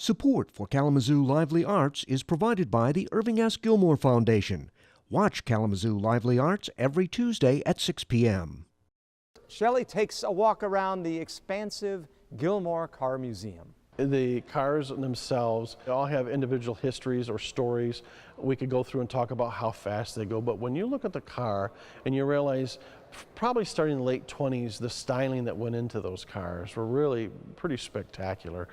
Support for Kalamazoo Lively Arts is provided by the Irving S. Gilmore Foundation. Watch Kalamazoo Lively Arts every Tuesday at 6 p.m. Shelley takes a walk around the expansive Gilmore Car Museum. The cars themselves, they all have individual histories or stories. We could go through and talk about how fast they go, but when you look at the car and you realize, probably starting in the late 20s, the styling that went into those cars were really pretty spectacular.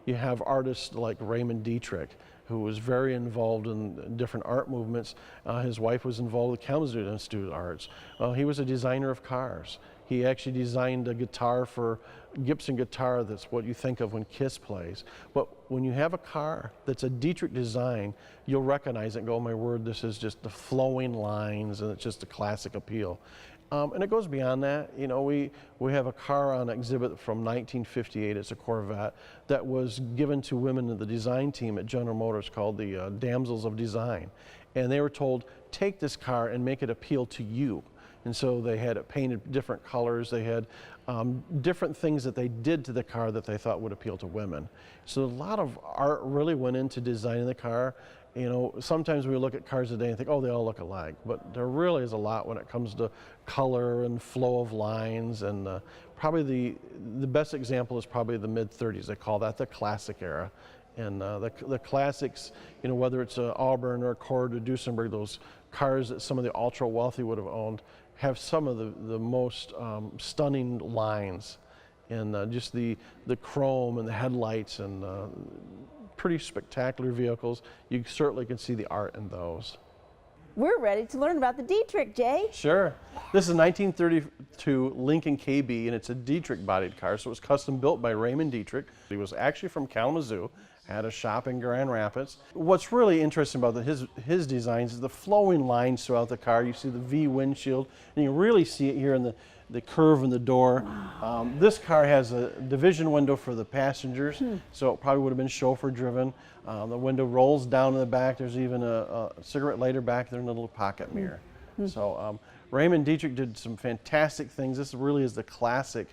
You have artists like Raymond Dietrich, who was very involved in different art movements. His wife was involved with Kalamazoo Institute of Arts. He was a designer of cars. He actually designed a guitar for Gibson guitar that's what you think of when Kiss plays. But when you have a car that's a Dietrich design, you'll recognize it and go, oh my word, this is just the flowing lines and it's just a classic appeal. And it goes beyond that. You know, we have a car on exhibit from 1958. It's a Corvette that was given to women in the design team at General Motors called the Damsels of Design. And they were told, take this car and make it appeal to you. And so they had it painted different colors. They had different things that they did to the car that they thought would appeal to women. So a lot of art really went into designing the car. You know, sometimes we look at cars today and think, oh, they all look alike. But there really is a lot when it comes to color and flow of lines. And probably the best example is probably the mid-30s. They call that the classic era. And the classics, you know, whether it's Auburn or Accord or Duesenberg, those cars that some of the ultra wealthy would have owned, have some of the most stunning lines, and just the chrome and the headlights and pretty spectacular vehicles. You certainly can see the art in those. We're ready to learn about the Dietrich, Jay. Sure. This is a 1932 Lincoln KB, and it's a Dietrich bodied car, so it was custom built by Raymond Dietrich. He was actually from Kalamazoo, had a shop in Grand Rapids. What's really interesting about his designs is the flowing lines throughout the car. You see the V windshield, and you really see it here in the curve in the door. This car has a division window for the passengers, so it probably would have been chauffeur driven. The window rolls down in the back. There's even a cigarette lighter back there and a little pocket mirror. So Raymond Dietrich did some fantastic things. This really is the classic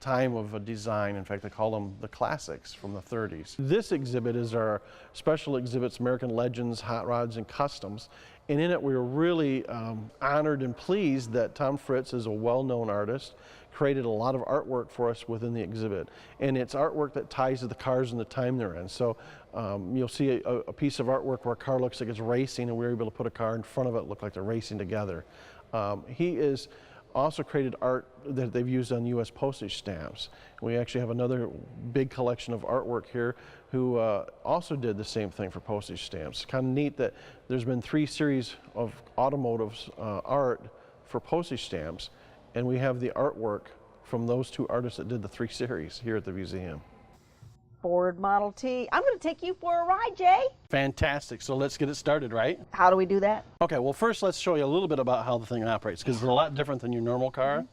time of a design. In fact, they call them the classics from the 30s. This exhibit is our special exhibits, American Legends, Hot Rods, and Customs. And in it, we were really honored and pleased that Tom Fritz is a well-known artist, created a lot of artwork for us within the exhibit. And it's artwork that ties to the cars and the time they're in. So you'll see a piece of artwork where a car looks like it's racing, and we were able to put a car in front of it look like they're racing together. He is also created art that they've used on U.S. postage stamps. We actually have another big collection of artwork here who also did the same thing for postage stamps. Kind of neat that there's been 3 series of automotive art for postage stamps, and we have the artwork from those 2 artists that did the 3 series here at the museum. Ford Model T. I'm going to take you for a ride, Jay. Fantastic. So let's get it started, right? How do we do that? Okay, well first let's show you a little bit about how the thing operates, because it's a lot different than your normal car.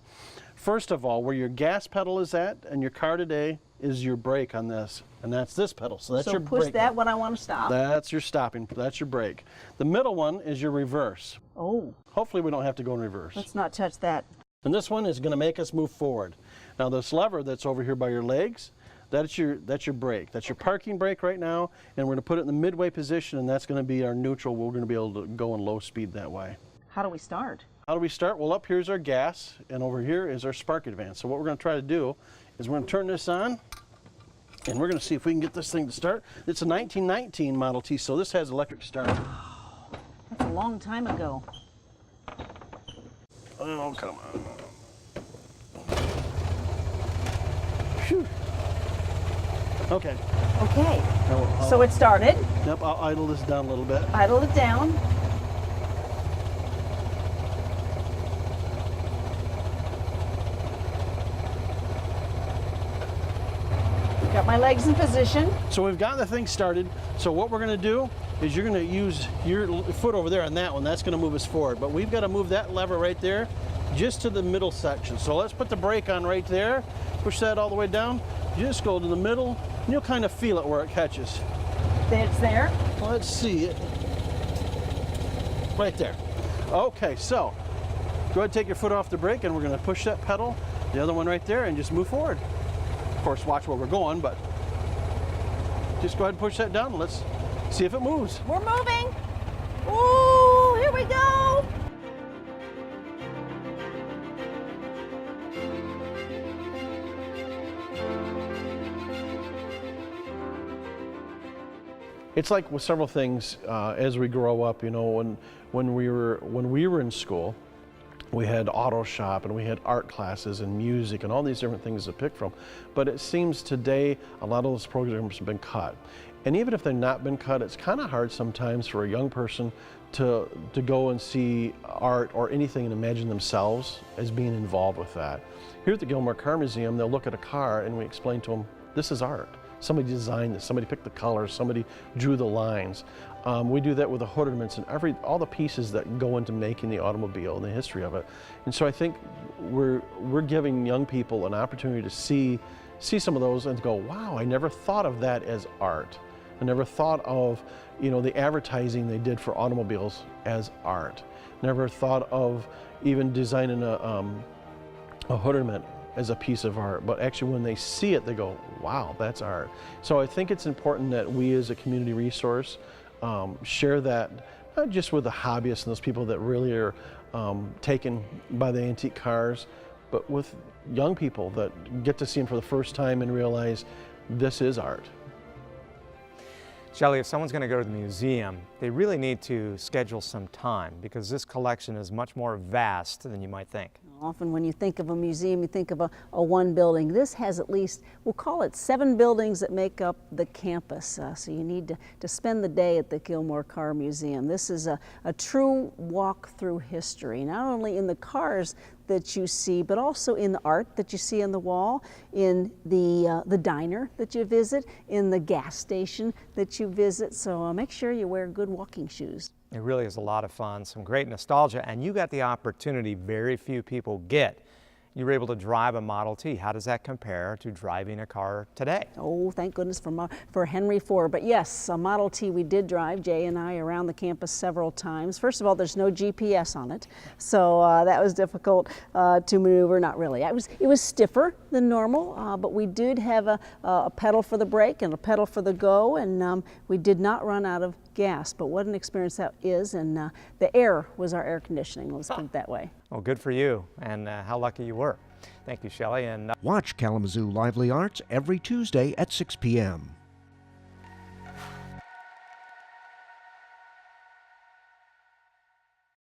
First of all, where your gas pedal is at and your car today is your brake on this, and that's this pedal. So that's your brake. So push that when I want to stop. That's your stopping, that's your brake. The middle one is your reverse. Oh. Hopefully we don't have to go in reverse. Let's not touch that. And this one is going to make us move forward. Now this lever that's over here by your legs, that's your brake. That's your parking brake right now, and we're going to put it in the midway position, and that's going to be our neutral. We're going to be able to go in low speed that way. How do we start? How do we start? Well, up here is our gas, and over here is our spark advance. So what we're going to try to do is we're going to turn this on, and we're going to see if we can get this thing to start. It's a 1919 Model T, so this has electric start. That's a long time ago. Oh, come on. Phew. Okay. Okay. So it started. Yep, I'll idle this down a little bit. Idle it down. Got my legs in position. So we've got the thing started. So what we're going to do is you're going to use your foot over there on that one. That's going to move us forward. But we've got to move that lever right there just to the middle section. So let's put the brake on right there. Push that all the way down. Just go to the middle, and you'll kind of feel it where it catches. It's there. Let's see it. Right there. Okay, so go ahead and take your foot off the brake, and we're going to push that pedal, the other one right there, and just move forward. Of course, watch where we're going, but just go ahead and push that down and let's see if it moves. We're moving. Ooh, here we go. It's like with several things as we grow up, you know, when we were in school, we had auto shop and we had art classes and music and all these different things to pick from. But it seems today a lot of those programs have been cut. And even if they've not been cut, it's kind of hard sometimes for a young person to go and see art or anything and imagine themselves as being involved with that. Here at the Gilmore Car Museum, they'll look at a car and we explain to them, this is art. Somebody designed this, somebody picked the colors, somebody drew the lines. We do that with the hood ornaments and all the pieces that go into making the automobile and the history of it. And so I think we're giving young people an opportunity to see some of those and go, wow, I never thought of that as art. I never thought of, you know, the advertising they did for automobiles as art. Never thought of even designing a hood ornament as a piece of art, but actually when they see it, they go, wow, that's art. So I think it's important that we as a community resource share that, not just with the hobbyists and those people that really are taken by the antique cars, but with young people that get to see them for the first time and realize this is art. Shelley, if someone's going to go to the museum, they really need to schedule some time because this collection is much more vast than you might think. Often when you think of a museum, you think of a one building. This has at least, we'll call it 7 buildings that make up the campus. So you need to spend the day at the Gilmore Car Museum. This is a true walk through history, not only in the cars that you see, but also in the art that you see on the wall, in the diner that you visit, in the gas station that you visit. So make sure you wear good walking shoes. It really is a lot of fun, some great nostalgia, and you got the opportunity very few people get. You were able to drive a Model T. How does that compare to driving a car today? Oh, thank goodness for Henry Ford. But yes, a Model T we did drive, Jay and I, around the campus several times. First of all, there's no GPS on it, so that was difficult to maneuver. Not really. It was stiffer than normal, but we did have a pedal for the brake and a pedal for the go, and we did not run out of gas. But what an experience that is, and the air was our air conditioning, let's put it that way. Well, good for you, and how lucky you were. Thank you, Shelley. And Watch Kalamazoo Lively Arts every Tuesday at 6 p.m.